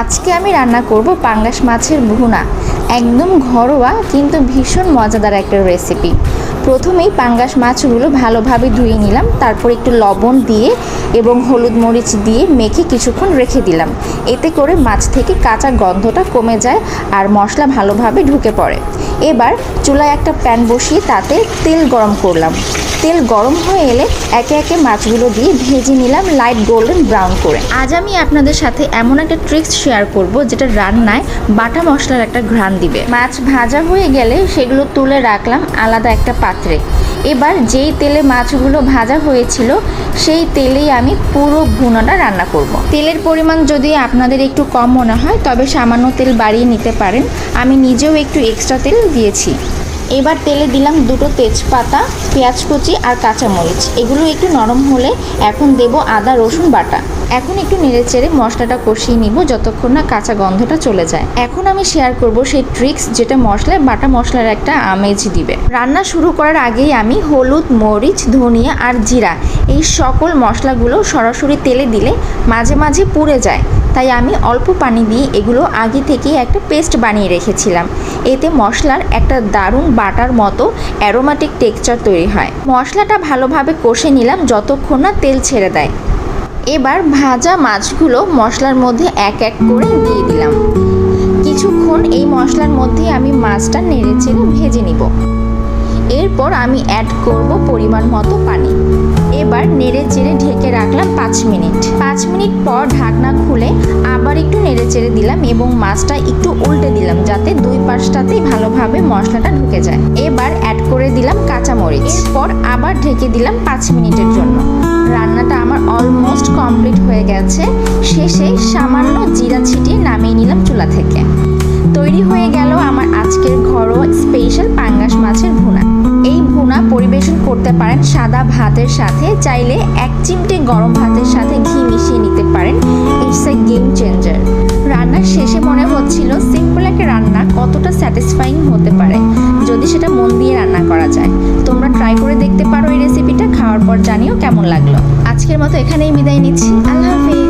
আজকে আমি রান্না করব পাঙ্গাস মাছের ভুনা। একদম ঘরোয়া কিন্তু ভীষণ মজাদার একটা রেসিপি। প্রথমেই পাঙ্গাস মাছগুলো ভালোভাবে ধুয়ে নিলাম, তারপর একটু লবণ দিয়ে এবং হলুদ মরিচ দিয়ে মেখে কিছুক্ষণ রেখে দিলাম। এতে করে মাছ থেকে কাঁচা গন্ধটা কমে যায় আর মশলা ভালোভাবে ঢুকে পড়ে। এবার চুলায় একটা প্যান বসিয়ে তাতে তেল গরম করলাম। তেল গরম হয়ে এলে একে একে মাছগুলো দিয়ে ভেজে নিলাম লাইট গোল্ডেন ব্রাউন করে। আজ আমি আপনাদের সাথে এমন একটা ট্রিক্স শেয়ার করব যেটা রান্নায় বাটা মশলার একটা ঘ্রাণ দিবে। মাছ ভাজা হয়ে গেলে সেগুলো তুলে রাখলাম আলাদা একটা পাত্রে। এবার যেই তেলে মাছগুলো ভাজা হয়েছিল সেই তেলেই আমি পুরো ভুনাটা রান্না করব। তেলের পরিমাণ যদি আপনাদের একটু কম মনে হয় তবে সামান্য তেল বাড়িয়ে নিতে পারেন। আমি নিজেও একটু এক্সট্রা তেল দিয়েছি। এবার তেলে দিলাম দুটো তেজপাতা, পেঁয়াজ কুচি আর কাঁচামরিচ। এগুলো একটু নরম হলে এখন দেব আদা রসুন বাটা। এখন একটু নেড়েচেড়ে মশলাটা কষিয়ে নিব যতক্ষণ না কাঁচা গন্ধটা চলে যায়। এখন আমি শেয়ার করব সেই ট্রিক্স যেটা মশলায় বাটা মশলার একটা আমেজ দিবে। রান্না শুরু করার আগেই আমি হলুদ, মরিচ, ধনিয়া আর জিরা এই সকল মশলাগুলো সরাসরি তেলে দিলে মাঝে মাঝে পুড়ে যায়, তাই আমি অল্প পানি দিয়ে এগুলো আগে থেকেই একটা পেস্ট বানিয়ে রেখেছিলাম। এতে মশলার একটা দারুণ বাটার মতো অ্যারোমেটিক টেক্সচার তৈরি হয়। মশলাটা ভালোভাবে কষে নিলাম যতক্ষণ না তেল ছেড়ে দেয়। এবার ভাজা মাছগুলো মশলার মধ্যে এক এক করে দিয়ে দিলাম। কিছুক্ষণ এই মশলার মধ্যে আমি মাছটা নেড়েচেড়ে ভেজে নিব। এরপর আমি অ্যাড করব পরিমাণ মতো পানি। এবার নেড়ে চেড়ে ঢেকে রাখলাম 5 মিনিট। 5 মিনিট পর ঢাকনা খুলে আবার একটু নেড়ে চেড়ে দিলাম এবং মাছটা একটু উল্টে দিলাম যাতে দুই পাশটাতেই ভালোভাবে মশলাটা ঢুকে যায়। এবার অ্যাড করে দিলাম কাঁচামরিচ। এরপর আবার ঢেকে দিলাম 5 মিনিটের জন্য। রান্নাটা আমার অলমোস্ট কমপ্লিট হয়ে গেছে। শেষে সামান্য জিরা ছিটিয়ে নামিয়ে নিলাম চুলা থেকে। তৈরি হয়ে গেল আমার আজকের ঘরোয়া স্পেশাল পাঙ্গাস মাছের ভুনা। এই ভুনা পরিবেশন করতে পারেন সাদা ভাতের সাথে, চাইলে 1 চিমটে গরম ভাতের সাথে ঘি মিশিয়ে নিতে পারেন। It's a game changer. রান্নার শেষে মনে হচ্ছিল সিম্পল একটা রান্না কতটা স্যাটিসফাইং হতে পারে যদি সেটা মন দিয়ে রান্না করা যায়। তোমরা ট্রাই করে দেখতে পারো এই রেসিপিটা। খাওয়ার পর জানিও কেমন লাগলো। আজকের মতো এখানেই বিদায় নিচ্ছি। আল্লাহ হাফেজ।